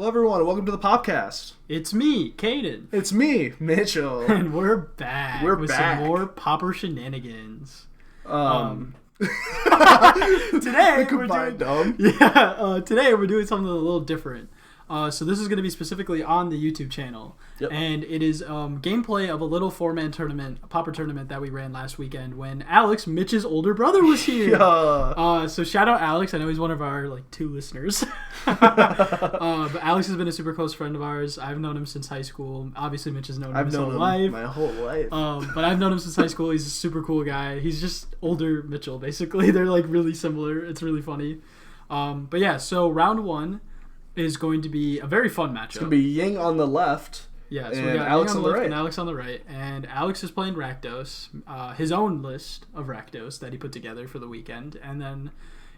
Hello, everyone, and welcome to the PaupCast. It's me, Caden. It's me, Mitchell. And we're back. We're with back. some more Pauper shenanigans. Today Today we're doing something a little different. So this is going to be specifically on the YouTube channel. Yep. And it is gameplay of a little 4-man tournament, a Pauper tournament that we ran last weekend when Alex, Mitch's older brother, was here. So shout out Alex. I know he's one of our 2 listeners. But Alex has been a super close friend of ours. I've known him since high school. Obviously, Mitch has known him his whole life. My whole life. But I've known him since high school. He's a super cool guy. He's just older Mitchell, basically. They're really similar. It's really funny. But yeah, so round 1 is going to be a very fun matchup. It's going to be Ying on the left. Yeah, so and we got Alex Ying on the right. And Alex on the right. And Alex is playing Rakdos, his own list of Rakdos that he put together for the weekend. And then,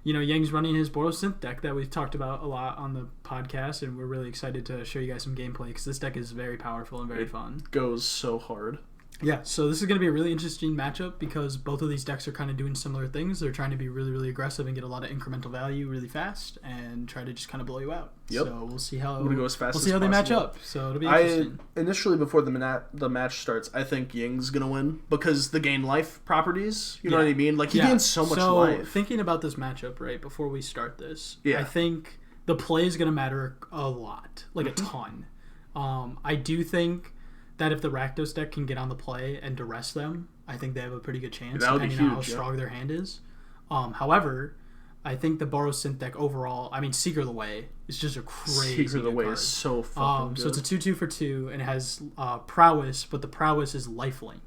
Ying's running his Boros Synth deck that we've talked about a lot on the podcast, and we're really excited to show you guys some gameplay because this deck is very powerful and very fun. Goes so hard. Yeah, so this is going to be a really interesting matchup because both of these decks are kind of doing similar things. They're trying to be really, really aggressive and get a lot of incremental value really fast and try to just kind of blow you out. Yep. So we'll see how Go as fast we'll see how as they match possible. up. So it'll be interesting. Initially, before the match starts, I think Ying's going to win because the gain life properties, you know what I mean? He gains so much life. Thinking about this matchup, right, before we start this, Yeah. I think the play is going to matter a lot, a ton. I do think that if the Rakdos deck can get on the play and duress them, I think they have a pretty good chance, depending on how strong their hand is. However, I think the Boros Synth deck overall, Seeker of the Way is just a crazy Seeker of the Way card. is so fucking good. So it's a 2/2 for 2, and it has prowess, but the prowess is lifelink.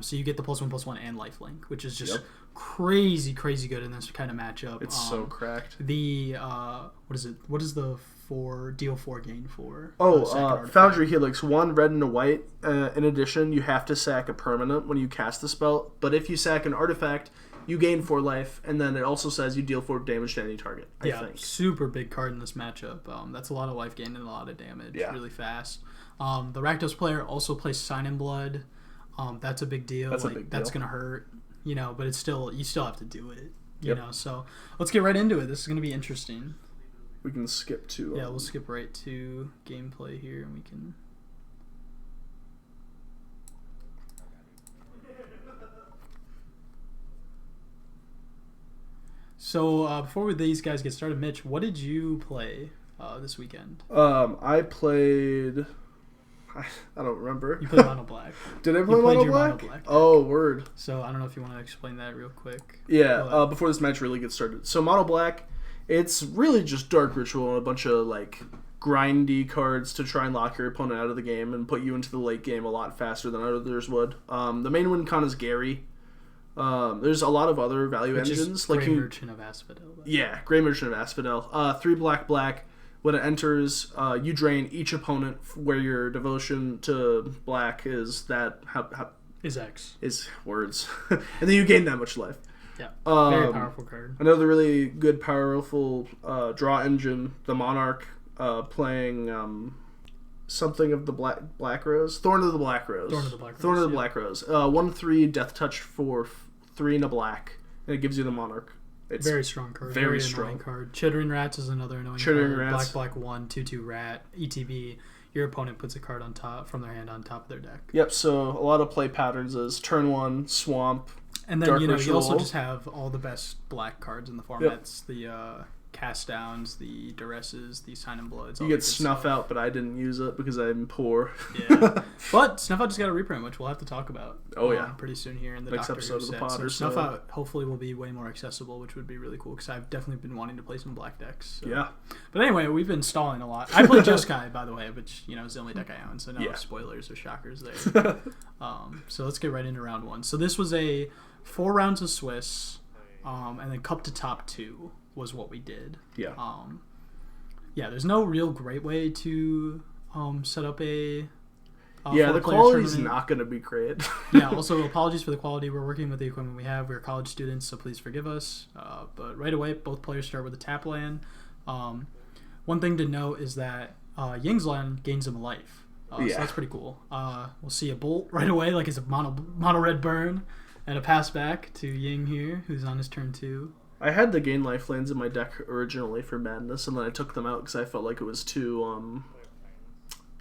So you get the +1/+1 and lifelink, which is just crazy good in this kind of matchup. It's so cracked. The what is it? What is the deal 4 gain for? Foundry Helix, 1 red and a white. In addition, you have to sack a permanent when you cast the spell, but if you sack an artifact, you gain 4 life, and then it also says you deal 4 damage to any target. I think. Super big card in this matchup. That's a lot of life gain and a lot of damage really fast. The Rakdos player also plays Sign in Blood. That's a big deal. That's gonna hurt, but it's still you still have to do it. You know. So let's get right into it. This is gonna be interesting. We can skip to... we'll skip right to gameplay here, and we can... So, before these guys get started, Mitch, what did you play this weekend? I played... I don't remember. You played Mono Black. Did I play Mono Black? Oh, word. So, I don't know if you want to explain that real quick. Yeah, before this match really gets started. So, Mono Black... It's really just Dark Ritual and a bunch of, grindy cards to try and lock your opponent out of the game and put you into the late game a lot faster than others would. The main win con is Gary. There's a lot of other value engines. Grey Merchant of Asphodel. Yeah, Grey Merchant of Asphodel. 3 black. When it enters, you drain each opponent where your devotion to black is that... Is X. Is words. And then you gain that much life. Yeah, very powerful card. Another really good, powerful draw engine, the Monarch, playing something of the Black Rose? Thorn of the Black Rose. Thorn of the Black Rose. 1/3 Death Touch for 3 and a black, and it gives you the Monarch. It's very strong card. Very strong. Annoying card. Chittering Rats is another annoying card. Black 1, 2/2 rat, ETB. Your opponent puts a card on top from their hand on top of their deck. Yep, so a lot of play patterns is turn 1, Swamp. And then, Dark you Ritual. also just have all the best black cards in the formats. Yep. The Cast Downs, the Duresses, the Sign in Bloods. You get Snuff Out, but I didn't use it because I'm poor. Yeah. But Snuff Out just got a reprint, which we'll have to talk about. Pretty soon here in the next Doctor episode of the pod. So Snuff Out hopefully will be way more accessible, which would be really cool because I've definitely been wanting to play some black decks. So. Yeah. But anyway, we've been stalling a lot. I played Jeskai, by the way, which is the only deck I own, so no spoilers or shockers there. So let's get right into round 1. So this was a 4 rounds of Swiss, and then cup to top 2 was what we did. Yeah. There's no real great way to set up a the quality's not going to be great. Also apologies for the quality. We're working with the equipment we have. We're college students, so please forgive us. But right away, both players start with a tap land. One thing to note is that Ying's land gains him a life. So that's pretty cool. We'll see a bolt right away, it's a mono red burn, and a pass back to Ying here, who's on his turn 2. I had the Gain Lifelines in my deck originally for Madness, and then I took them out because I felt like it was too,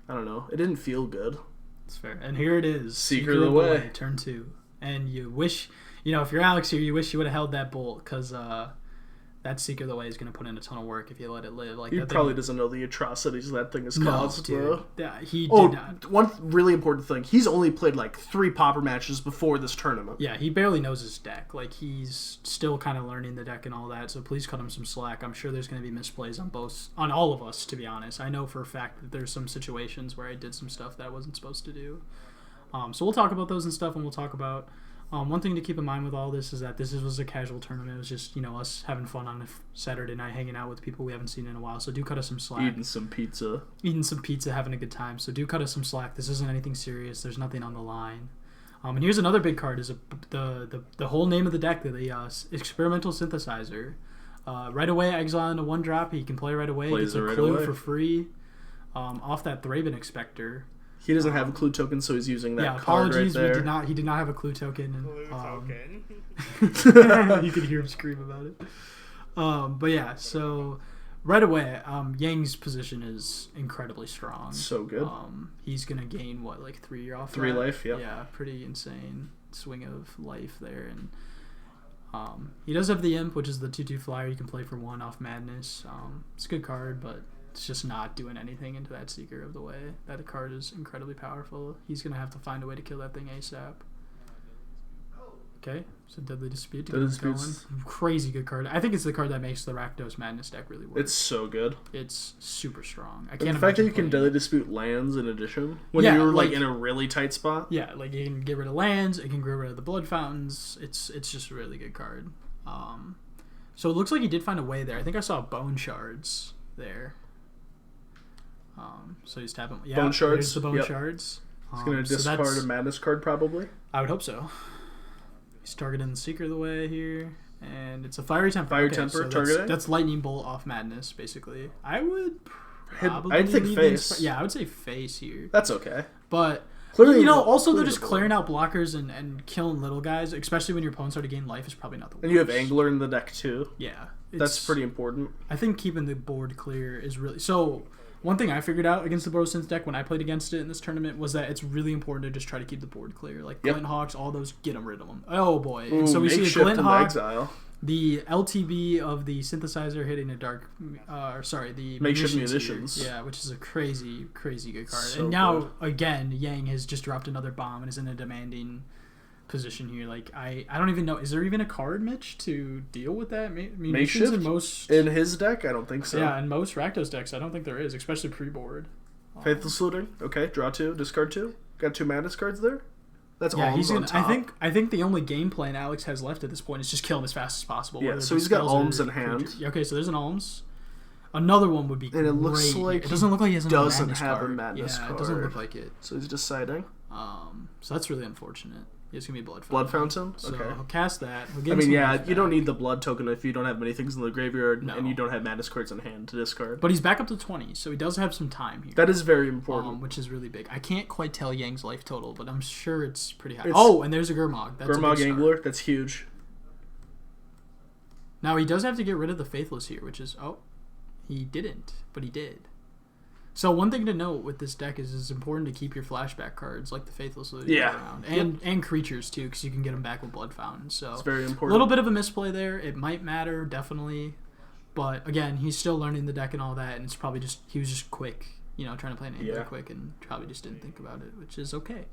I don't know. It didn't feel good. It's fair. And here it is. Seeker of the Way. Turn 2. And you wish, if you're Alex here, you wish you would have held that bolt, because that Seeker of the Way is going to put in a ton of work if you let it live. He probably doesn't know the atrocities that thing has caused, bro. Yeah, he did not. One really important thing. He's only played like 3 Pauper matches before this tournament. Yeah, he barely knows his deck. Like, he's still kind of learning the deck and all that, so please cut him some slack. I'm sure there's going to be misplays on all of us, to be honest. I know for a fact that there's some situations where I did some stuff that I wasn't supposed to do. So we'll talk about those and stuff, and we'll talk about... one thing to keep in mind with all this is that this was a casual tournament. It was just, us having fun on a Saturday night, hanging out with people we haven't seen in a while. So do cut us some slack. Eating some pizza, having a good time. So do cut us some slack. This isn't anything serious. There's nothing on the line. And here's another big card: is the whole name of the deck, the Experimental Synthesizer. Right away, exile into 1-drop. He can play right away. Plays gets a clue for free off that Thraben Expector. He doesn't have a clue token, so he's using that card right there. Apologies, he did not have a clue token. You could hear him scream about it. But yeah, so right away, Yang's position is incredibly strong. So good. He's gonna gain 3 off 3 life. Yeah. Yeah, pretty insane swing of life there, and he does have the Imp, which is the 2/2 flyer. You can play for 1 off Madness. It's a good card, but it's just not doing anything into that Seeker of the Way. That card is incredibly powerful. He's going to have to find a way to kill that thing ASAP. Okay, so Deadly Dispute. Crazy good card. I think it's the card that makes the Rakdos Madness deck really work. It's so good. It's super strong. The fact that you can Deadly Dispute lands in addition when you're in a really tight spot. Yeah, you can get rid of lands. It can get rid of the Blood Fountains. It's just a really good card. So it looks like he did find a way there. I think I saw Bone Shards there. So he's tapping. Yeah, Bone Shards. There's the Bone Shards. He's going to discard a Madness card, probably. I would hope so. He's targeting the Seeker of the Way here, and it's a Fiery Temper. Targeting. That's Lightning Bolt off Madness, basically. I would probably. I'd think face. Yeah, I would say face here. That's okay. But also they're just clearing out blockers and killing little guys, especially when your opponents start to gain life, is probably not the worst. And you have Angler in the deck too. Yeah, that's pretty important. I think keeping the board clear is really so. One thing I figured out against the Borosynth deck when I played against it in this tournament was that it's really important to just try to keep the board clear. Like Glint Hawks, all those, get rid of them. Oh boy! Ooh, and so we see a Glint Hawk, exile. The LTB of the Synthesizer hitting a dark, the Makeshift Munitions. Yeah, which is a crazy, crazy good card. So and now again, Yang has just dropped another bomb and is in a demanding position here. Like I don't even know. Is there even a card, Mitch, to deal with that? Munitions in his deck? I don't think so. Yeah, in most Rakdos decks, I don't think there is, especially pre-board. Faithless Looting. Okay, draw 2, discard 2. Got 2 Madness cards there. That's all. He's gonna. I think the only game plan Alex has left at this point is just kill him as fast as possible. Yeah, so he's got Alms in hand. Okay, so there's an Alms. Another one would be great. And it looks like it doesn't look like he has a Madness card. Madness card. It doesn't look like it. So he's deciding. So that's really unfortunate. It's gonna be Blood Fountain. Blood Fountain? So okay. I'll cast that. You don't need the Blood token if you don't have many things in the graveyard and you don't have Madness cards in hand to discard. But he's back up to 20, so he does have some time here. That is very important. Which is really big. I can't quite tell Yang's life total, but I'm sure it's pretty high. And there's a Gurmag. That's Gurmag Angler, that's huge. Now he does have to get rid of the Faithless here, which is... Oh, he didn't, but he did. So one thing to note with this deck is it's important to keep your flashback cards like the Faithless around, and creatures too, because you can get them back with Blood Fountain. So it's very important. A little bit of a misplay there. It might matter definitely, but again, he's still learning the deck and all that, and it's probably just he was just quick, trying to play an Angler quick, and probably just didn't think about it, which is okay.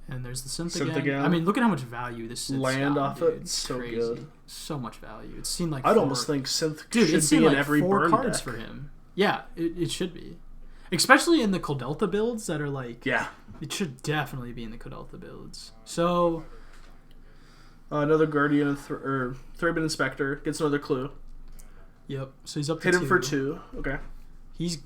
And there's the Synth again. I mean, look at how much value this land off it. It's so crazy. Good. So much value. It seemed like I'd almost think Synth should be in every 4 burn cards deck. for him. Yeah, it should be. Especially in the Kodeltha builds that are like... Yeah. It should definitely be in the Kodeltha builds. So... another Guardian or Thraben Inspector gets another clue. Yep. So he's up to 2. Hit him for 2. Okay. He's...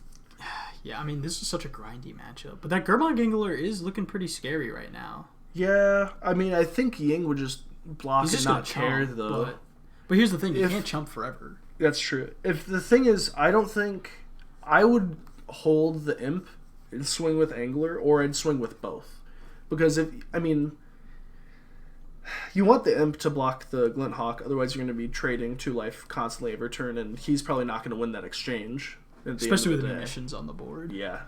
Yeah, I mean, this is such a grindy matchup. But that Gurmag Angler is looking pretty scary right now. Yeah. I mean, I think Ying would just block and not care, though. But here's the thing. You can't chump forever. That's true. If the thing is, I don't think... I would hold the Imp and swing with Angler, or I'd swing with both. Because You want the imp to block the Glint Hawk, otherwise you're going to be trading 2 life constantly every turn, and he's probably not going to win that exchange. Especially with munitions on the board. Yeah.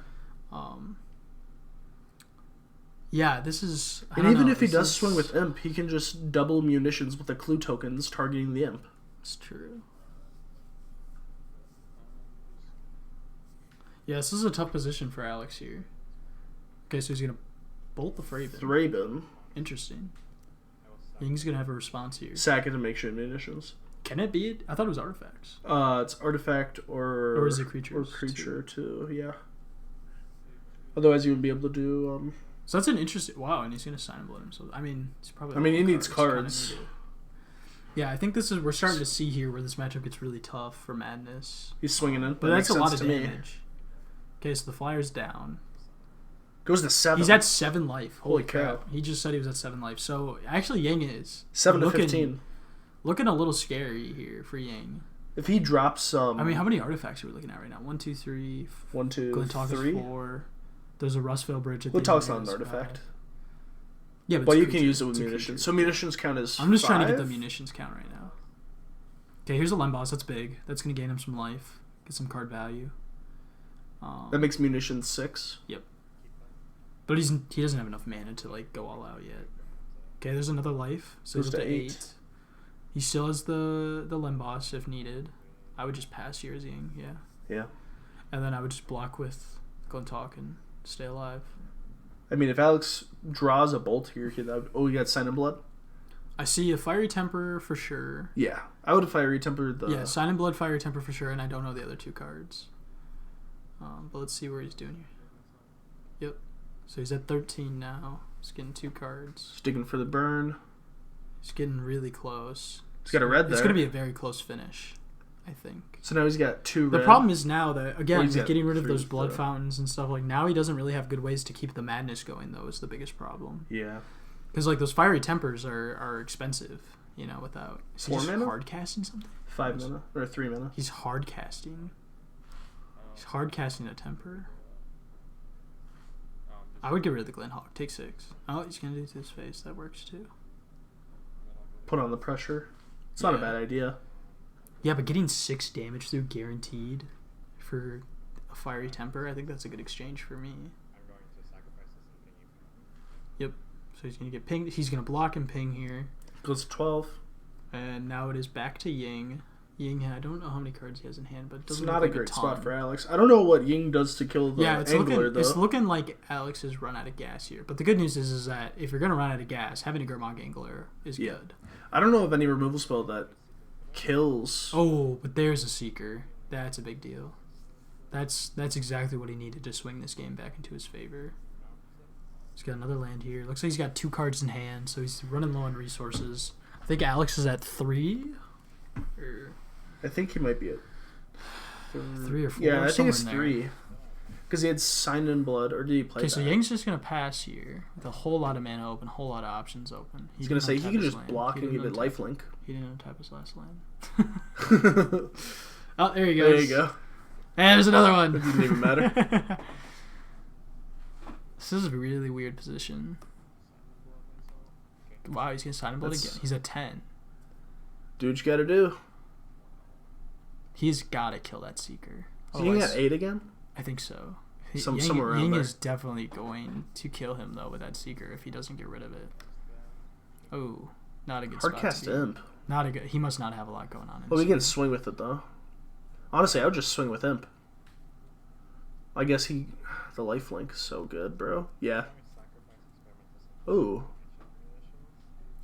Yeah, this is... And even if he does swing with imp, he can just double munitions with the clue tokens targeting the imp. It's true. Yeah, this is a tough position for Alex here. Okay, so he's going to bolt the Thraben. Thraben. Interesting. Ying's going to have a response here. Sack it to make sure munitions. Can it be? I thought it was artifacts. It's artifact or is it creature? Or creature too, yeah. Otherwise you would be able to do... So that's an interesting... Wow, and he's going to sign and blood himself. I mean, he's probably... I mean, he needs cards. Yeah, I think this is... We're starting to see here where this matchup gets really tough for Madness. He's swinging in. But that's a lot of damage. Okay, so the Flyer's down. Goes to 7. He's at 7 life. Holy crap. He just said he was at 7 life. So, actually, Ying is... 7 to 15. Looking a little scary here for Ying. If he drops... I mean, how many artifacts are we looking at right now? 1, 2, 3... 1, 2, 3? 4... There's a Rustvale Bridge at the Talk's not an artifact. Yeah, but you can use it with munitions. So munitions count as I'm just 5? trying to get the munitions count right now. Okay, here's a Lembas. That's big. That's going to gain him some life. Get some card value. That makes munitions 6? Yep. But he doesn't have enough mana to like go all out yet. Okay, there's another life. So he's up to 8. He still has the Lembas if needed. I would just pass here as Ying, yeah. Yeah. And then I would just block with Glintalk and stay alive. I mean, if Alex draws a bolt here, he got Sign in Blood? I see a Fiery Temper for sure. Yeah. I would have Fiery Temper the... Yeah, Sign in Blood, Fiery Temper for sure, and I don't know the other 2 cards. But let's see where he's doing here. Yep. So he's at 13 now. He's getting 2 cards. Sticking for the burn. He's getting really close. He's got a red there. It's going to be a very close finish, I think. So now he's got 2 red. The problem is now that, again, with getting rid of 3 those blood fountains and stuff, like now he doesn't really have good ways to keep the madness going, though, is the biggest problem. Yeah. Because, like, those Fiery Tempers are expensive, you know, without... Is he 4 mana? hard casting something? 5 mana. Or 3 mana. He's hard casting. He's hard casting a Temper. I would get rid of the Glinthawk. Take 6. Oh, he's going to do it to his face. That works, too. Put on the pressure. It's not a bad idea. Yeah, but getting 6 damage through guaranteed for a Fiery Temper, I think that's a good exchange for me. Yep. So he's going to get pinged. He's going to block and ping here. Goes to 12. And now it is back to Ying. Ying, I don't know how many cards he has in hand, but it doesn't it's not look a great ton. spot for Alex. I don't know what Ying does to kill the Angler, though. It's looking like Alex has run out of gas here. But the good news is that if you're going to run out of gas, having a Gurmag Angler is good. I don't know of any removal spell that kills... Oh, but there's a Seeker. That's a big deal. That's exactly what he needed to swing this game back into his favor. He's got another land here. Looks like he's got 2 cards in hand, so he's running low on resources. I think Alex is at 3. I think he might be at 3 or 4. Yeah, I think it's 3. Because he had Sign in Blood, or did he play that? Okay, so Ying's just going to pass here with a whole lot of mana open, a whole lot of options open. He's going to say he can just block and give it lifelink. He didn't untap his last land. Oh, there he goes. There you go. And there's another one. It didn't even matter. This is a really weird position. Wow, he's going to Sign in Blood again. He's at 10. Do what you got to do. He's got to kill that Seeker. Is Ying at 8 again? I think so. Somewhere around Ying there. is definitely going to kill him, though, with that Seeker if he doesn't get rid of it. Oh, not a good spot. Hardcast Imp. Not a good... He must not have a lot going on. Well, we can swing with it, though. Honestly, I would just swing with Imp. I guess the lifelink is so good, bro. Yeah. Ooh.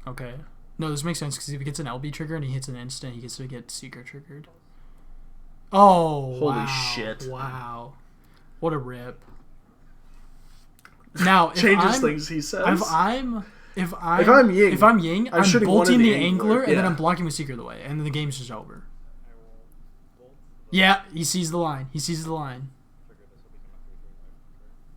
Okay. No, this makes sense, because if he gets an LB trigger and he hits an instant, he gets to get Seeker triggered. Oh, holy shit. Wow. What a rip. Now, changes things he says. If I'm Ying, I'm bolting the Angler, and then I'm blocking with Seeker the way, and then the game's just over. Yeah, he sees the line.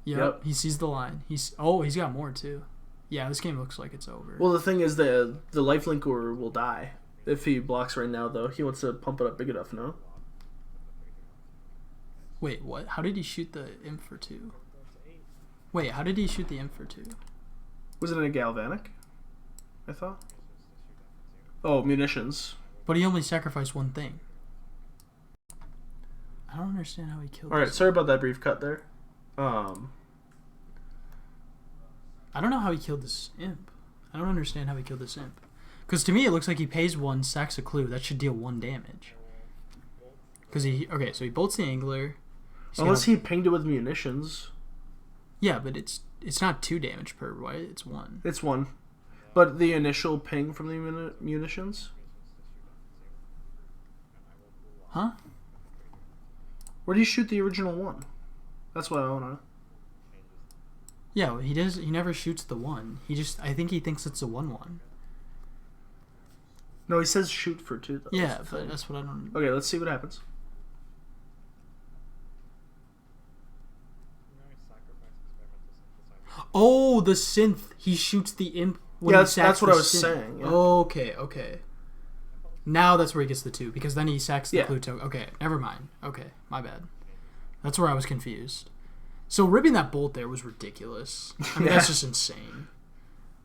Yep, he sees the line. He's got more too. Yeah, this game looks like it's over. Well, the thing is the lifelinker will die if he blocks right now, though. He wants to pump it up big enough, no? Wait, what? How did he shoot the Imp for 2? Wait, how did he shoot the Imp for 2? Was it in a Galvanic? I thought. Oh, munitions. But he only sacrificed one thing. I don't understand how he killed. All right, sorry about that brief cut there. I don't know how he killed this imp. I don't understand how he killed this imp. Because to me, it looks like he pays 1, sacks a clue. That should deal 1 damage. Because so he bolts the angler. Unless he pinged it with munitions. Yeah, but it's not 2 damage per, right? It's 1. It's 1. But the initial ping from the munitions? Huh? Where do you shoot the original 1? That's what I want to know. Yeah, well, he never shoots the 1. I think he thinks it's a 1/1. No, he says shoot for 2 though. Yeah, but that's what I don't. Okay, let's see what happens. Oh, the synth. He shoots the imp. When yeah, that's what I was saying. Yeah. Okay. Now that's where he gets the 2, because then he sacks the clue token. Okay, never mind. Okay, my bad. That's where I was confused. So ripping that bolt there was ridiculous. I mean, that's just insane.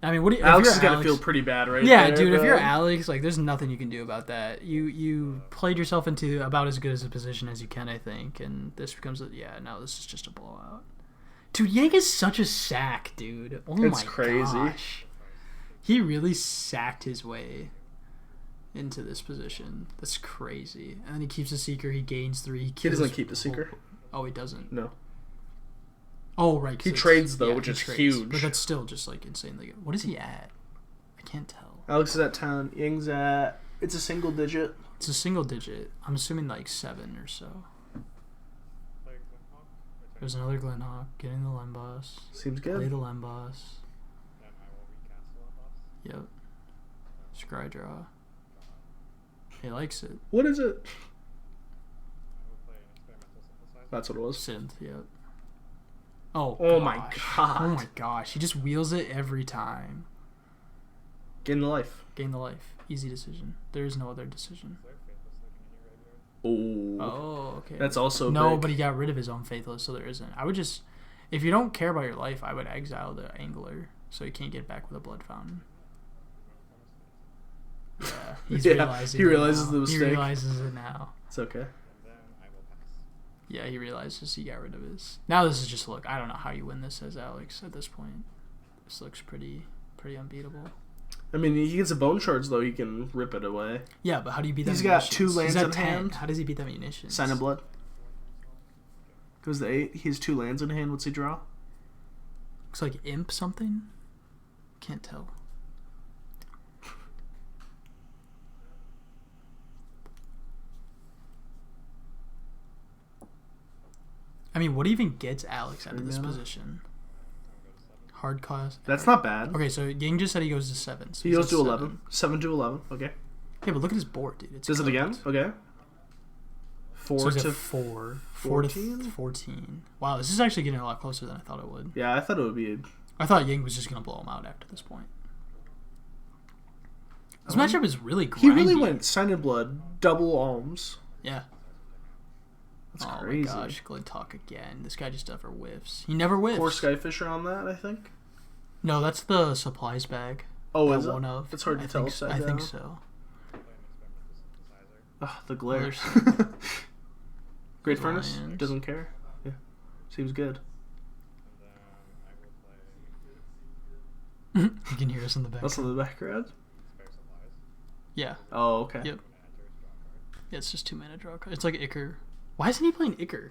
I mean, Alex is gonna feel pretty bad, right? Yeah, there, dude. If you're Alex, like, there's nothing you can do about that. You played yourself into about as good as a position as you can, I think, and this becomes no, this is just a blowout. Dude, Yank is such a sack, dude. Oh my crazy. Gosh. He really sacked his way into this position. That's crazy. And then he keeps the Seeker. He gains 3. He doesn't keep the Seeker. Oh, he doesn't? No. Oh, right. He trades, though, which is huge. But that's still just, like, insanely good. What is he at? I can't tell. Alex is at 10. Ying's at... It's a single digit. It's a single digit. I'm assuming, like, 7 or so. There's another Glenhawk. Getting the Lem Boss. Seems good. Play the Lem Boss. Yep. Scry draw. He likes it. What is it? That's what it was. Synth, yep. Oh my god. Oh my gosh. He just wheels it every time. Gain the life. Gain the life. Easy decision. There is no other decision. Oh, okay. That's also no, big. But he got rid of his own Faithless, so there isn't. I would just, if you don't care about your life, I would exile the Angler so he can't get back with a Blood Fountain. Yeah, he's realizing. He realizes the mistake. He realizes it now. It's okay. Yeah, he realizes he got rid of his. Now this is just look. I don't know how you win this as Alex at this point. This looks pretty unbeatable. I mean, he gets a bone shards though. He can rip it away. Yeah, but how do you beat that? He's got 2 lands in hand. How does he beat that munitions? Sign of Blood. Goes to 8. He has 2 lands in hand. What's he draw? Looks like Imp something. Can't tell. I mean, what even gets Alex out of this position? Hard cost. That's not bad. Okay, so Ying just said he goes to 7. So he goes to 11. 7 to 11. Okay. Yeah, but look at his board, dude. Does it again? Okay. 4 to 4. 4 to 14. Wow, this is actually getting a lot closer than I thought it would. Yeah, I thought it would be. I thought Ying was just going to blow him out after this point. This matchup is really grindy. He really went Sign in Blood, double alms. Yeah. That's crazy. Oh my gosh, Glid Talk again. This guy just never whiffs. He never whiffs. 4 Skyfisher on that, I think. No, that's the supplies bag. Oh, is it? One of. It's hard to tell. I think so. Ugh, the glare. Great Furnace? Doesn't care. Yeah. Seems good. You can hear us in the background. That's in the background? Yeah. Oh, okay. Yep. Yeah, it's just 2 mana draw card. It's like Icar. Why isn't he playing Icar?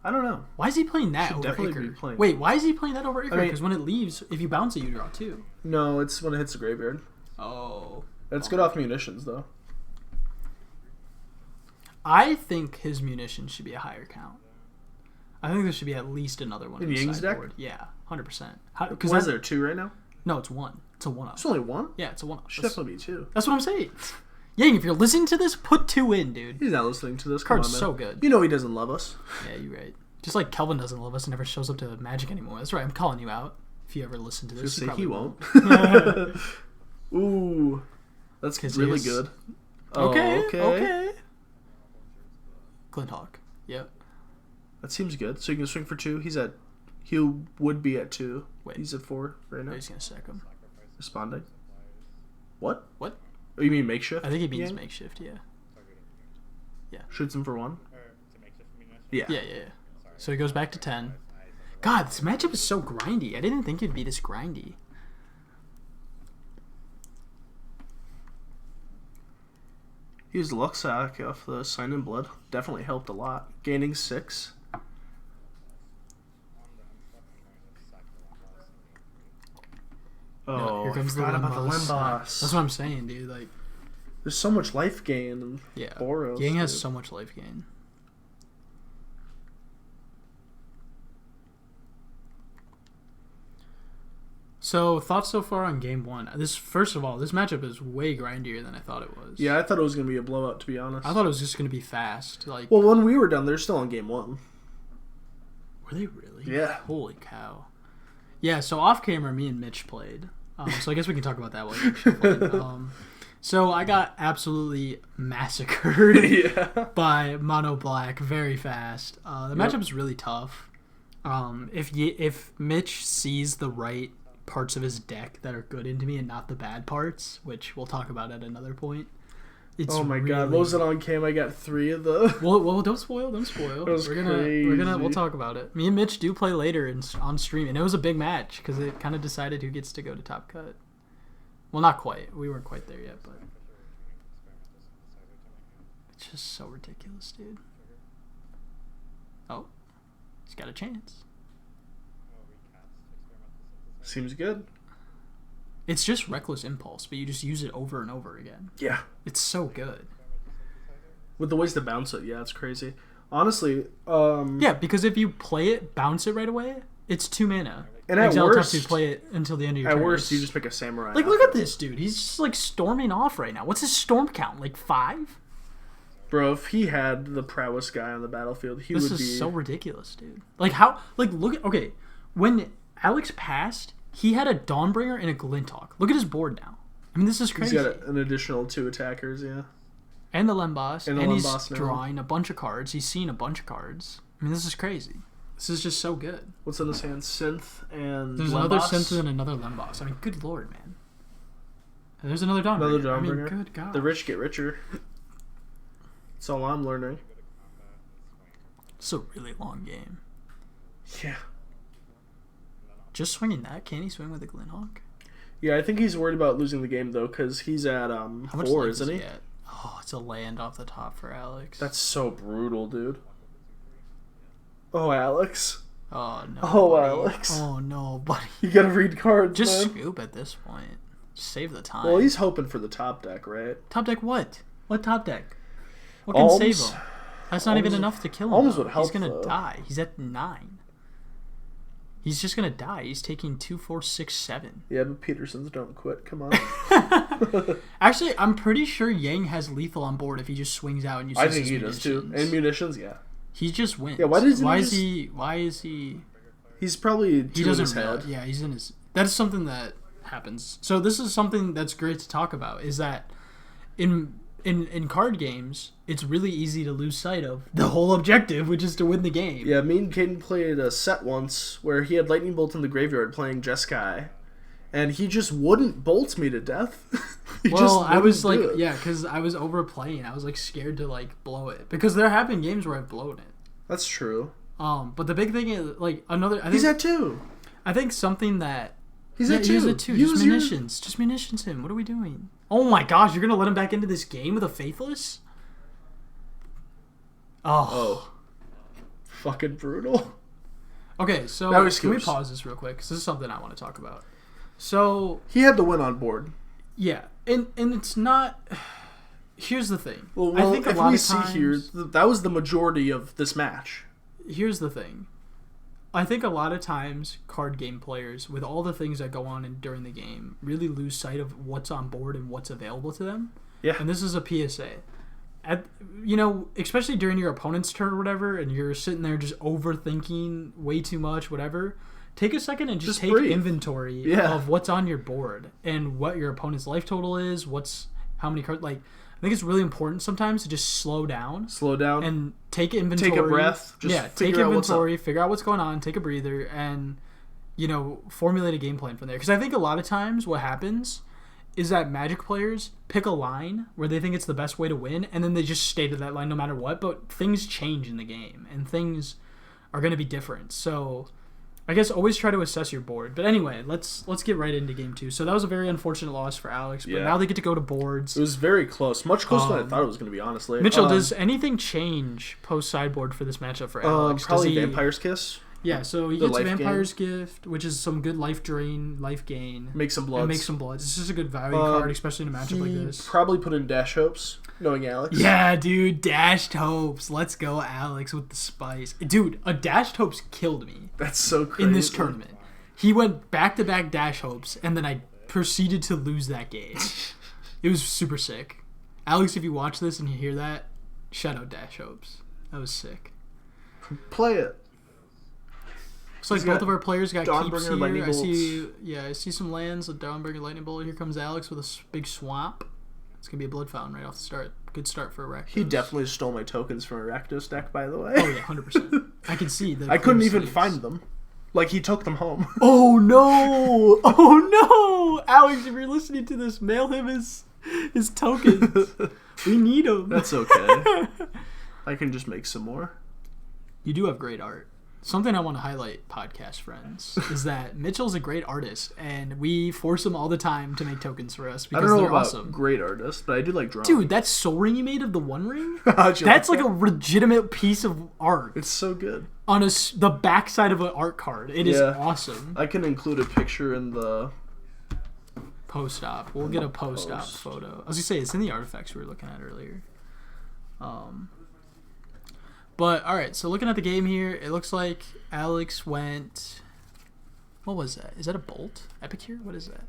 I don't know. Why is he playing that over Icar? Wait, why is he playing that over Icar? Because when it leaves, if you bounce it, you draw 2. No, it's when it hits the graveyard. Oh. It's good off munitions, though. I think his munitions should be a higher count. I think there should be at least another one in Ying's deck. Yeah, 100%. Why is there 2 right now? No, it's 1. It's a 1-up. It's only 1? Yeah, it's a 1-up. Should definitely be 2. That's what I'm saying. Yang, if you're listening to this, put 2 in, dude. He's not listening to this. Card's so good. You know he doesn't love us. Yeah, you're right. Just like Kelvin doesn't love us and never shows up to Magic anymore. That's right. I'm calling you out. If you ever listen to this, he won't. Ooh, that's really good. Okay. Glinthawk. Yep. That seems good. So you can swing for 2. He would be at 2. Wait. He's at 4 right now. He's gonna sack him. Responding. What? What? Oh, you mean makeshift? I think he means Yang? makeshift, yeah. Yeah. Shoots him for 1? Yeah. Yeah. So he goes back to 10. God, this matchup is so grindy. I didn't think it'd be this grindy. He used Luxac off the Sign in Blood. Definitely helped a lot. Gaining 6. Oh, here comes I forgot the about the Limboss. That's what I'm saying, dude. Like, there's so much life gain in Boros. Yang has so much life gain. So, thoughts so far on game 1? First of all, this matchup is way grindier than I thought it was. Yeah, I thought it was going to be a blowout, to be honest. I thought it was just going to be fast. Like, well, when we were done, they're still on game 1. Were they really? Yeah. Holy cow. Yeah, so off camera, me and Mitch played. So I guess we can talk about that while you actually played. So I got absolutely massacred by Mono Black very fast. The matchup is really tough. If Mitch sees the right parts of his deck that are good into me and not the bad parts, which we'll talk about at another point. Oh my god, what was it on cam? I got 3 of the. Well, don't spoil. Crazy. We'll talk about it. Me and Mitch do play later on stream, and it was a big match because it kind of decided who gets to go to top cut. Well, not quite. We weren't quite there yet, but it's just so ridiculous, dude. Oh, he's got a chance. Seems good. It's just reckless impulse, but you just use it over and over again. Yeah. It's so good. With the ways to bounce it, yeah, it's crazy. Honestly, yeah, because if you play it, bounce it right away, it's 2 mana. And at worst, you play it until the end of your turn. At worst, you just pick a samurai. Like, look at this dude. He's just like storming off right now. What's his storm count? Like 5? Bro, if he had the prowess guy on the battlefield, he would be. This is so ridiculous, dude. Like how? Like look at when Alex passed. He had a Dawnbringer and a Glinthawk. Look at his board now. I mean, this is crazy. He's got an additional 2 attackers, yeah. And the Limboss. And he's now drawing a bunch of cards. He's seeing a bunch of cards. I mean, this is crazy. This is just so good. What's in his hand? Synth and There's Limboss? Another Synth and another Limboss. I mean, good lord, man. And there's another Dawnbringer. I mean, good god. The rich get richer. That's all I'm learning. It's a really long game. Yeah. Just swinging that? Can he swing with a Glinthawk? Yeah, I think he's worried about losing the game, though, because he's at 4, isn't he? Oh, it's a land off the top for Alex. That's so brutal, dude. Oh, Alex. Oh, no. Oh, buddy. Alex. Oh, no, buddy. You gotta read cards, Just man. scoop at this point. Save the time. Well, he's hoping for the top deck, right? Top deck what? What top deck? What can save him? That's not even enough to kill him. Alms would help, He's going to die. He's at 9. He's just going to die. He's taking 2, 4, 6, 7. Yeah, but Petersons don't quit. Come on. Actually, I'm pretty sure Yang has lethal on board if he just swings out and uses his munitions. I think he does too. And munitions, yeah. He just wins. Yeah, why is he? He's probably he doesn't in his head. Yeah, he's in his. That's something that happens. So this is something that's great to talk about. Is that in card games, it's really easy to lose sight of the whole objective, which is to win the game. Yeah, me and Caden played a set once where he had Lightning Bolt in the graveyard playing Jeskai, and he just wouldn't bolt me to death. I was like, because I was overplaying. I was like scared to like blow it because there have been games where I've blown it. That's true. But the big thing is like another. I think, he's at 2. I think something that. He's at 2. He's at 2. Just munitions. Just munitions him. What are we doing? Oh my gosh, you're going to let him back into this game with a Faithless? Oh. Fucking brutal. Okay, so can we pause this real quick? Because this is something I want to talk about. So... He had the win on board. Yeah, and it's not... Here's the thing. Well I think if we see here, that was the majority of this match. Here's the thing. I think a lot of times card game players, with all the things that go on during the game, really lose sight of what's on board and what's available to them. Yeah. And this is a PSA. Especially during your opponent's turn or whatever, and you're sitting there just overthinking way too much, whatever, take a second and just take breathe. Inventory of what's on your board and what your opponent's life total is, how many cards, like... I think it's really important sometimes to just slow down, and take inventory. Take a breath. Take inventory. Figure out what's going on. Take a breather, and formulate a game plan from there. Because I think a lot of times what happens is that Magic players pick a line where they think it's the best way to win, and then they just stay to that line no matter what. But things change in the game, and things are going to be different. So I guess always try to assess your board. But anyway, let's get right into game 2. So that was a very unfortunate loss for Alex, but now they get to go to boards. It was very close. Much closer than I thought it was going to be, honestly. Mitchell, does anything change post-sideboard for this matchup for Alex? Probably Vampire's Kiss. Yeah, so he gets Vampire's Gift, which is some good life drain, life gain. Make some bloods. And make some bloods. This is a good value card, especially in a matchup like this. Probably put in Dash Hopes, knowing Alex. Yeah, dude, Dashed Hopes. Let's go, Alex, with the spice. Dude, a Dashed Hopes killed me. That's so crazy. In this tournament. He went back-to-back Dash Hopes, and then I proceeded to lose that game. It was super sick. Alex, if you watch this and you hear that, shout out Dash Hopes. That was sick. Play it. Looks like both of our players got keeps here. Lightning Bolts. I see some lands. A Dawnbringer Lightning Bolt. Here comes Alex with a big swamp. It's going to be a Blood Fountain right off the start. Good start for Rakdos. He definitely stole my tokens from a Rakdos deck, by the way. Oh, yeah, 100%. I can see that. I couldn't even find them. Like, he took them home. Oh, no! Oh, no! Alex, if you're listening to this, mail him his tokens. We need them. That's okay. I can just make some more. You do have great art. Something I want to highlight, podcast friends, is that Mitchell's a great artist, and we force him all the time to make tokens for us because I don't know they're about awesome. Great artist, but I do like drawing. Dude, that Soul Ring you made of the One Ring? That's like a legitimate piece of art. It's so good. On the backside of an art card. It is awesome. I can include a picture in the post-op. We'll get a post-op photo. I was going to say, it's in the artifacts we were looking at earlier. But, alright, so looking at the game here, it looks like Alex went... What was that? Is that a Bolt? Epicure? What is that?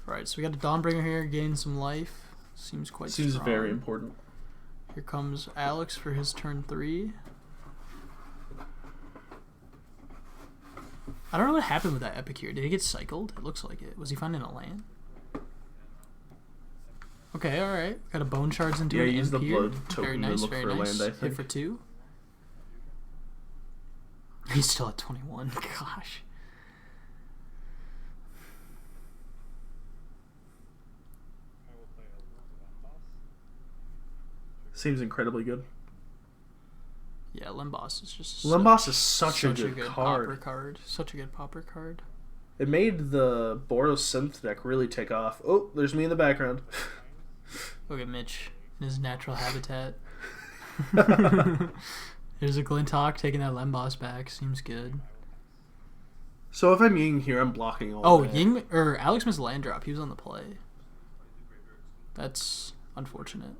Alright, so we got a Dawnbringer here, gaining some life. Seems quite strong. Seems very important. Here comes Alex for his turn 3. I don't know what happened with that Epicure. Did he get cycled? It looks like it. Was he finding a land? Okay, alright. Got a Bone Shards into an use the here. blood token Very nice, to look very for a nice. land, I think. Hit for 2. He's still at 21. Gosh. Seems incredibly good. Yeah, Lemboss is just... Lemboss is such a good card. Pauper card. Such a good Pauper card. It made the Boros Synth deck really take off. Oh, there's me in the background. Look at Mitch in his natural habitat. There's a Glinthawk taking that Lemboss back. Seems good. So if I'm Ying here, I'm blocking all that. Ying or Alex missed land drop. He was on the play. That's unfortunate.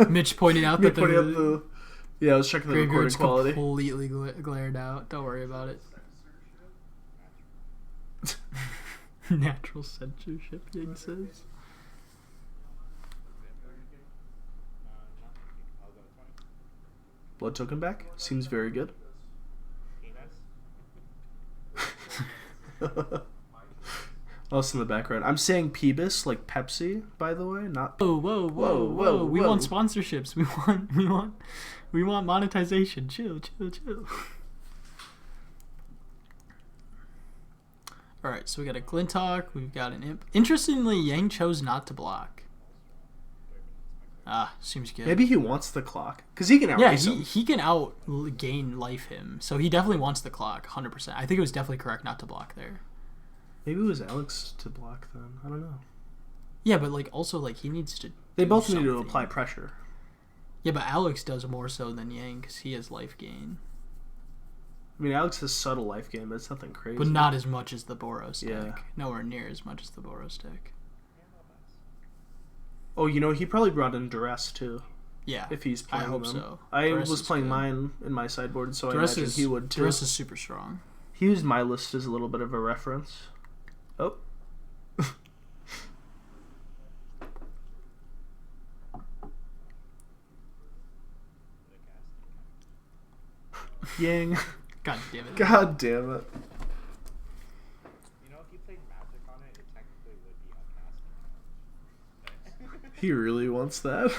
Mitch pointed out that yeah, I was checking the recording quality. Completely glared out. Don't worry about it. Natural censorship, Ying says. Blood token back. Seems very good. Us in the background. I'm saying Peebus like Pepsi, by the way, not. Whoa. We want sponsorships. We want monetization. Chill. All right, so we got a Glinthawk. We've got an Imp. Interestingly, Yang chose not to block. Seems good. Maybe he wants the clock because he can outrace him. He can gain life him, so he definitely wants the clock, 100%. I think it was definitely correct not to block there. Maybe it was Alex to block then. I don't know. Yeah, but also he needs to. They both need to apply pressure. Yeah, but Alex does more so than Yang because he has life gain. I mean, Alex has subtle life gain, but it's nothing crazy. But not as much as the Boros deck. Yeah. Nowhere near as much as the Boros deck. Oh, he probably brought in Duress too. Yeah. If he's playing I hope them. so. I was playing mine in my sideboard, so Duress I imagine he would too. Duress is super strong. He used my list as a little bit of a reference. Oh. Yang. God damn it. God damn it. If you played Magic on it, it technically would be uncasting. He really wants that.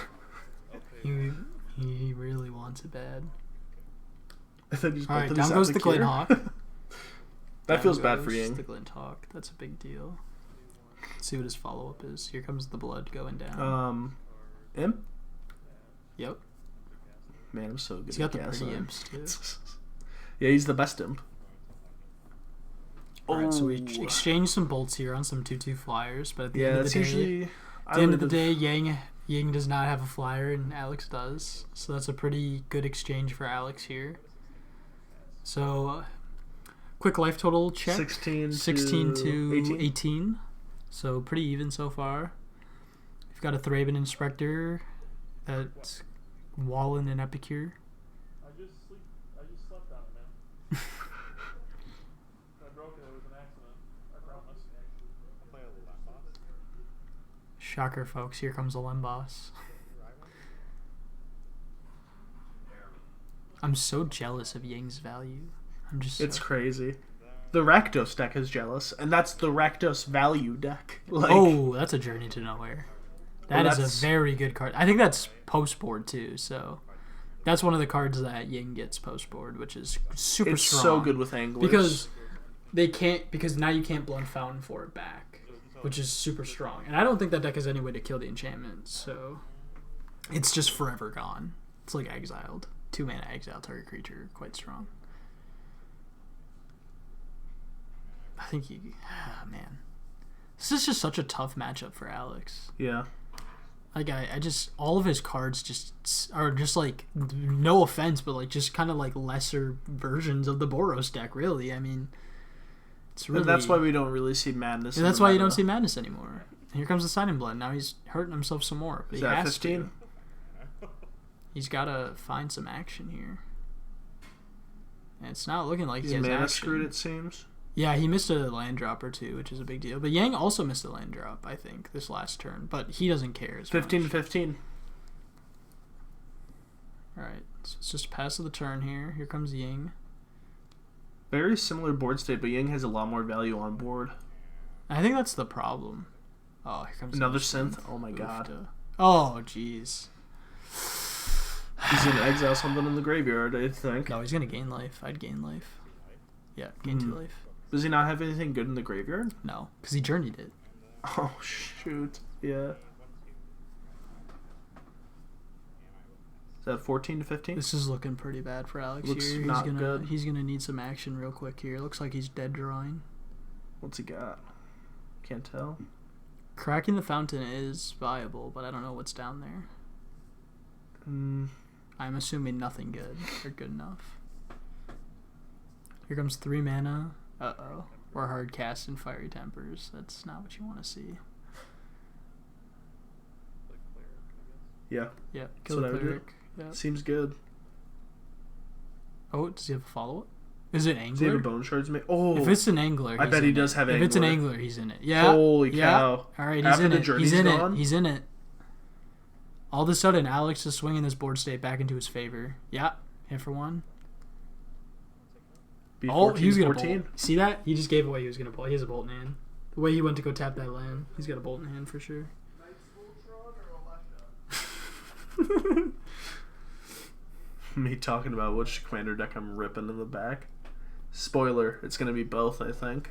He really wants it bad. I thought he just Alright, down goes the Glinthawk. That feels bad for Ying. The Glinthawk. That's a big deal. Let's see what his follow-up is. Here comes the blood going down. Imp? Yep. Man, I'm so good. He's got the pretty imps, too. Yeah, he's the best imp. Alright, so we exchange some bolts here on some 2/2 flyers, but at the end of the day, usually... At the end of the day, Ying does not have a flyer and Alex does. So that's a pretty good exchange for Alex here. So, quick life total check. 16 to 18. So pretty even so far. We've got a Thraben Inspector. That's Wallen and Epicure. I just slept on it, man. I broke it. It was an accident. I promise. I'll play a Lem boss. Shocker, folks. Here comes a Lem boss. I'm so jealous of Ying's value. It's crazy. The Rakdos deck is jealous, and that's the Rakdos value deck. Oh, that's a Journey to Nowhere. That's a very good card. I think that's post-board, too, so... That's one of the cards that Ying gets post-board, which is super strong. It's so good with anglers. Because now you can't Blunt Fountain for it back, which is super strong. And I don't think that deck has any way to kill the enchantment, so... It's just forever gone. It's like exiled. 2-mana exile target creature, quite strong. I think man. This is just such a tough matchup for Alex. Yeah. Like, I just, all of his cards just are just like, no offense, but like just kind of like lesser versions of the Boros deck, really. I mean, it's really. And that's why we don't really see Madness. And that's why you don't see Madness anymore. Here comes the Signing Blood. Now he's hurting himself some more. But is he that has 15? to. He's got to find some action here. And it's not looking like he has mana action. screwed, it seems. Yeah, he missed a land drop or two, which is a big deal. But Yang also missed a land drop, I think, this last turn. But he doesn't care as 15 much. 15. Alright, so it's just pass of the turn here. Here comes Ying. Very similar board state, but Ying has a lot more value on board. I think that's the problem. Oh, here comes another synth. Oh my god. Oh, jeez. He's going to exile something in the graveyard, I think. No, he's going to gain life. I'd gain life. Yeah, gain 2 life. Does he not have anything good in the graveyard? No, because he journeyed it. Oh, shoot. Yeah. Is that 14 to 15? This is looking pretty bad for Alex Looks here. not good. He's gonna need some action real quick here. Looks like he's dead drawing. What's he got? Can't tell. Cracking the Fountain is viable, but I don't know what's down there. I'm assuming nothing good or good enough. Here comes 3 mana. Uh-oh. Or hard cast and Fiery Tempers. That's not what you want to see. Yeah. Yeah, kill the Cleric. Yeah. Seems good. Oh, does he have a follow-up? Is it Angler? Does he have a Bone Shards? Oh. If it's an Angler, I bet he does have Angler. If it's an Angler, he's in it. Yeah. Holy cow. All right, he's After in the it. journey's He's in gone? it. He's in it. All of a sudden, Alex is swinging this board state back into his favor. Yeah, hit for 1. B14, he was going to 14. bolt. See that? He just gave away he was going to bolt. He has a bolt in hand. The way he went to go tap that land, he's got a bolt in hand for sure. Me talking about which commander deck I'm ripping in the back. Spoiler, it's going to be both, I think.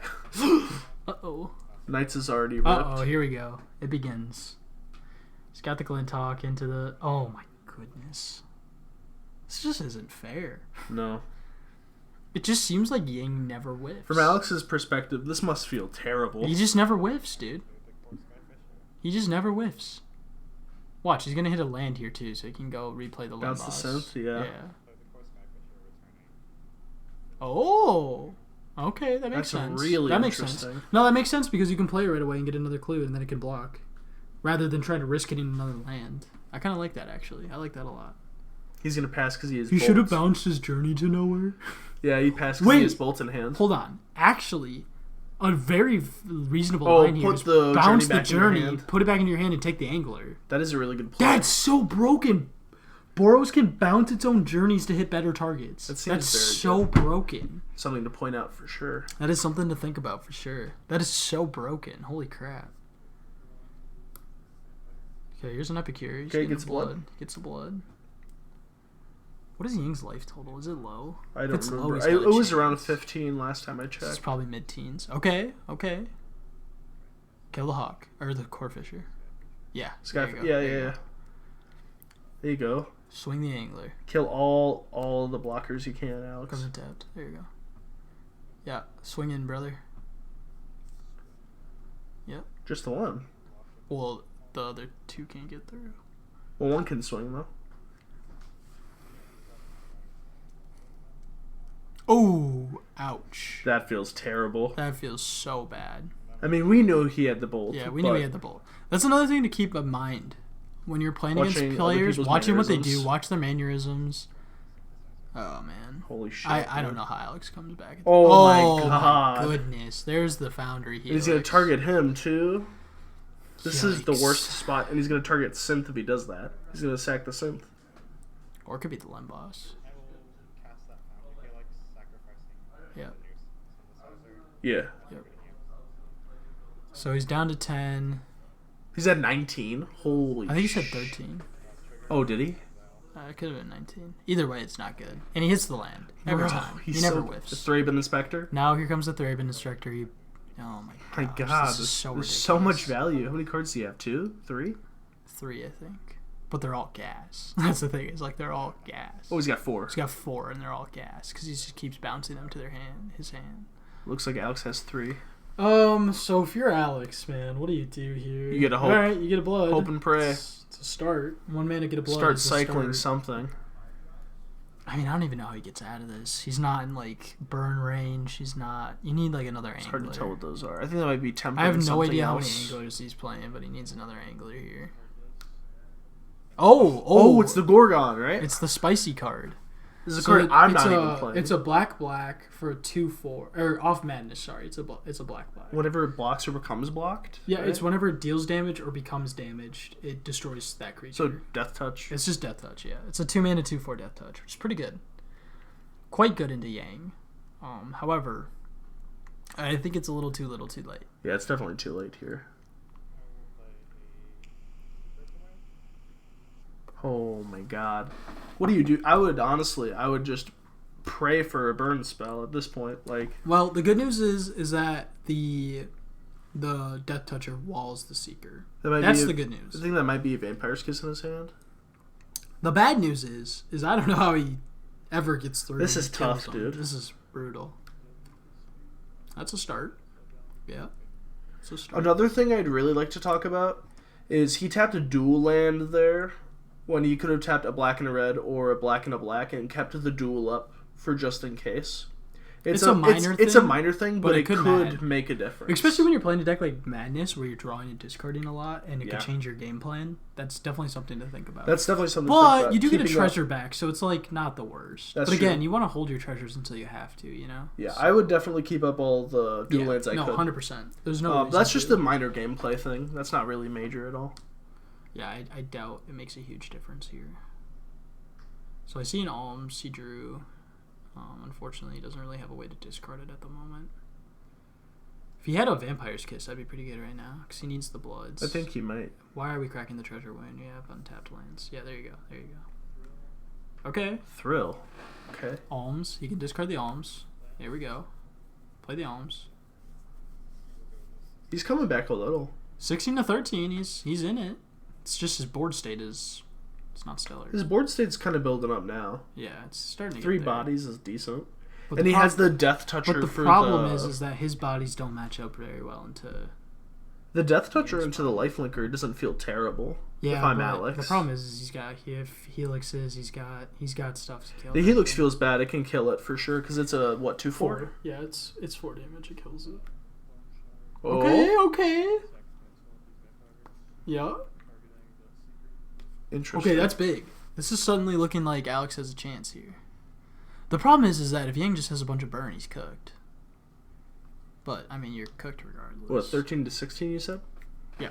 Uh-oh. Knights is already ripped. Uh-oh, here we go. It begins. He's got the Glinthawk into the... Oh, my goodness. This just isn't fair. No. It just seems like Ying never whiffs. From Alex's perspective, this must feel terrible. He just never whiffs, dude. He just never whiffs. Watch, he's going to hit a land here, too, so he can go replay the land Bounce boss. the synth, yeah. Oh! Okay, that makes sense. That's really that makes interesting. sense. No, that makes sense because you can play it right away and get another clue, and then it can block. Rather than trying to risk hitting another land. I kind of like that, actually. I like that a lot. He's going to pass because he has He bolts. should have bounced his Journey to Nowhere. Yeah, he passed because he has bolts in hand. Hold on. Actually, a very reasonable Oh, line here put is the bounce Journey the back in your Journey, hand. put it back in your hand, and take the Angler. That is a really good play. That's so broken. Boros can bounce its own journeys to hit better targets. That's so broken. Something to point out for sure. That is something to think about for sure. That is so broken. Holy crap. Okay, here's an Epicure. Okay, gets blood. Gets the blood. What is Ying's life total? Is it low? I don't It's low, remember. he's got a It was chance. around 15 last time I It's checked. probably mid-teens. Okay. Kill the hawk or the core fisher. Yeah. There you go. Yeah. There you go. There you go. Swing the angler. Kill all the blockers you can, Alex. Comes tapped. There you go. Yeah. Swing in, brother. Yep. Just the one. Well, the other two can't get through. Well, one can swing though. Oh, ouch. That feels terrible. That feels so bad. I mean, we knew he had the bolt. Yeah, we knew he had the bolt. That's another thing to keep in mind when you're playing against Watching other players. people's Watching what they mannerisms. do. Watch their mannerisms. Oh man. Holy shit! I don't man. know how Alex comes back. Oh my God. My goodness. There's the foundry here. And he's gonna target him too. This is the worst spot, and he's gonna target synth if he does that. He's gonna sack the synth. Or it could be the Lem boss. I will cast that foundry. I like sacrificing. Yeah. Yeah. Yep. So he's down to 10. He's at 19. Holy. I think he said 13. Oh, did he? It could have been 19. Either way, it's not good. And he hits the land every Bro, time. He's He never so, whiffs. The Thraben Inspector. Now here comes the Thraben Instructor. Oh My my gosh. God, This is so there's ridiculous. so much value. How many cards do you have? 2? 3? 3, I think. But they're all gas. That's the thing. It's like they're all gas. Oh, he's got 4. He's got 4 and they're all gas because he just keeps bouncing them to his hand. Looks like Alex has 3. So if you're Alex, man, what do you do here? You get a hope. All right, you get a blood. Hope and pray. It's a start. 1 mana, get a blood. Start is a cycling start. something. I mean, I don't even know how he gets out of this. He's not in like burn range. He's not. You need like another angler. It's hard to tell what those are. I think that might be tempting. I have no something idea how many else. anglers he's playing, but he needs another angler here. Oh, it's the Gorgon, right? It's the spicy card. This is a card I'm not even playing. It's a black for a 2/4 or off madness. Sorry, it's a black. Whenever it blocks or becomes blocked. Yeah, right? it's whenever it deals damage or becomes damaged, it destroys that creature. So Death Touch. It's just Death Touch. Yeah, it's a 2 mana 2/4 Death Touch, which is pretty good. Quite good into Yang. However, I think it's a little too late. Yeah, it's definitely too late here. Oh my God, what do you do? I would just pray for a burn spell at this point. Like, Well, the good news is that the Death Toucher walls the Seeker. That's the good news. I think that might be a Vampire's Kiss in his hand. The bad news is I don't know how he ever gets through. This and is kills tough, them. dude. This is brutal. That's a start. Yeah. It's a start. Another thing I'd really like to talk about is he tapped a dual land there when he could have tapped a black and a red or a black and a black and kept the dual up for just in case. It's a minor thing, but it could make a difference. Especially when you're playing a deck like Madness, where you're drawing and discarding a lot, and it Yeah. could change your game plan. That's definitely something to think about. That's definitely something to think But about. you do get a Keeping treasure back, so it's like not the worst. That's but again, true. you want to hold your treasures until you have to, you know? Yeah, I would definitely keep up all the dual lands I no, could. 100%. There's no reason That's just to. the minor gameplay thing. That's not really major at all. Yeah, I doubt it makes a huge difference here. So I see an Alms he drew. Unfortunately, he doesn't really have a way to discard it at the moment. If he had a Vampire's Kiss, that'd be pretty good right now, because he needs the bloods. I think he might. Why are we cracking the treasure when you have untapped lands? Yeah, there you go. Okay. Thrill. Okay. Alms. He can discard the Alms. There we go. Play the Alms. He's coming back a little. 16 to 13. He's in it. It's just his board state is. It's not stellar. His board state's kind of building up now. Yeah, it's starting to 3 get there. bodies is decent. But And the he has the Death Toucher But the for problem the... is that his bodies don't match up very well into. The Death Toucher into the Lifelinker doesn't feel terrible. Yeah, if I'm but Alex. the problem is he's got helixes. He's got stuff to kill. The Helix feels bad. It can kill it for sure because it's a 2/4. 4. Yeah, it's 4 damage. It kills it. Oh, Okay. Yeah. interesting. Okay, that's big. This is suddenly looking like Alex has a chance here. The problem is that if Yang just has a bunch of burn, he's cooked. But I mean, you're cooked regardless. What, 13 to 16? You said? Yeah.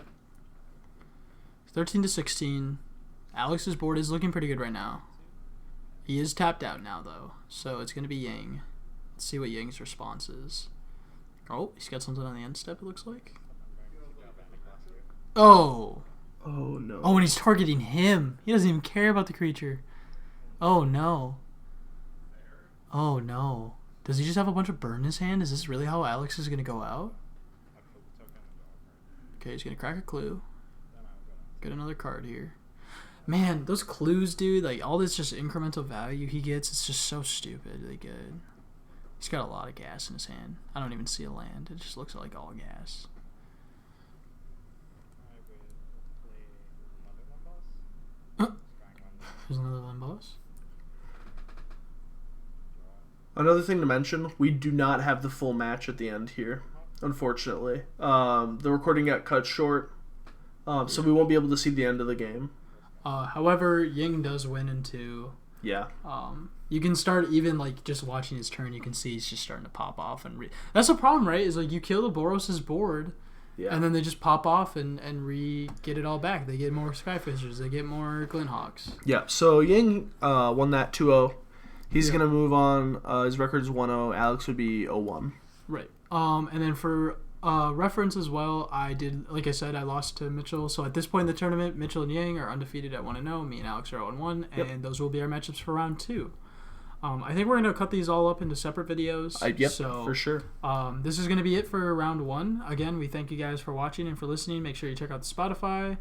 13 to 16. Alex's board is looking pretty good right now. He is tapped out now, though, so it's going to be Yang. Let's see what Yang's response is. Oh, he's got something on the end step, it looks like. Oh. Oh no. Oh, and he's targeting him. He doesn't even care about the creature. Oh no. Oh no. Does he just have a bunch of burn in his hand? Is this really how Alex is gonna go out? Okay, he's gonna crack a clue. Get another card here. Man, those clues, dude, like all this just incremental value he gets, it's just so stupidly good. He's got a lot of gas in his hand. I don't even see a land. It just looks like all gas. There's another one boss. Another thing to mention, we do not have the full match at the end here, unfortunately. The recording got cut short, so we won't be able to see the end of the game. However, Ying does win into... Yeah. You can start even like just watching his turn. You can see he's just starting to pop off, and that's the problem, right? Is like you kill the Boros' board, and then they just pop off and get it all back. They get more Skyfishers. They get more Glenhawks. Yeah. So Ying won that 2-0. He's gonna move on. His record is 1-0. Alex would be 0-1. Right. And then for reference as well, I did, like I said, I lost to Mitchell. So at this point in the tournament, Mitchell and Yang are undefeated at 1-0. Me and Alex are 0-1, and those will be our matchups for round 2. I think we're going to cut these all up into separate videos. Yep, so, for sure. This is going to be it for round 1. Again, we thank you guys for watching and for listening. Make sure you check out the Spotify.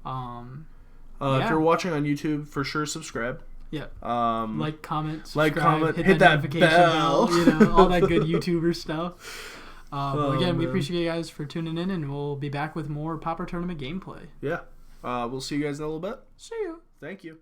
If you're watching on YouTube, for sure subscribe. Yeah. Comment, like, subscribe, comment, hit that notification bell. You know, all that good YouTuber stuff. Again, we appreciate you guys for tuning in, and we'll be back with more Pauper Tournament gameplay. Yeah. We'll see you guys in a little bit. See you. Thank you.